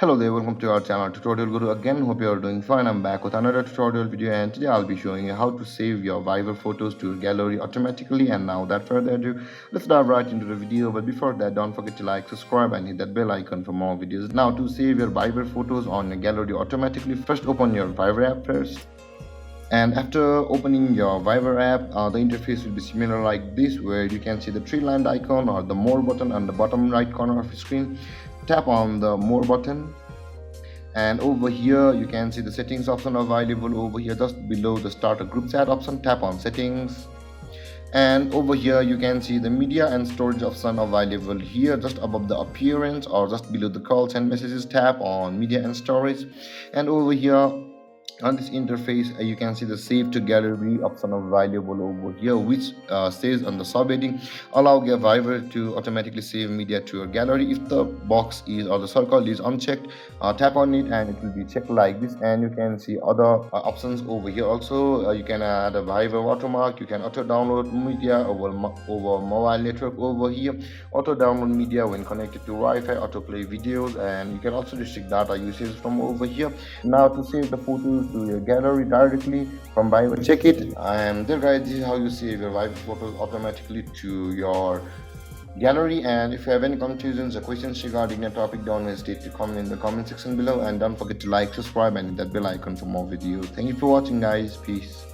Hello there, welcome to our channel Tutorial Guru again. Hope you are doing fine. I'm back with another tutorial video, and today I'll be showing you how to save your Viber photos to your gallery automatically. And now without further ado, let's dive right into the video. But before that, don't forget to like, subscribe and hit that bell icon for more videos. Now to save your Viber photos on your gallery automatically, first open your Viber app first. And after opening your Viber app, the interface will be similar like this, where you can see the three-lined icon or the more button on the bottom right corner of your screen. Tap on the more button, and over here you can see the settings option available. Over here just below the start a group chat option, tap on settings, and over here you can see the media and storage option available here just above the appearance or just below the calls and messages. Tap on media and storage, and over here on this interface you can see the save to gallery option available over here, which says on the subheading, allow Viber to automatically save media to your gallery. If the box is or the circle is unchecked, tap on it and it will be checked like this. And you can see other options over here also. You can add a Viber watermark, you can auto download media over mobile network over here, auto download media when connected to Wi-Fi, autoplay videos, and you can also restrict data usage from over here. Now to save the photos to your gallery directly from Viber, check it. And there guys, this is how you save your Viber photos automatically to your gallery. And if you have any confusions or questions regarding the topic, don't hesitate to comment in the comment section below, and don't forget to like, subscribe and hit that bell icon for more videos. Thank you for watching guys. Peace.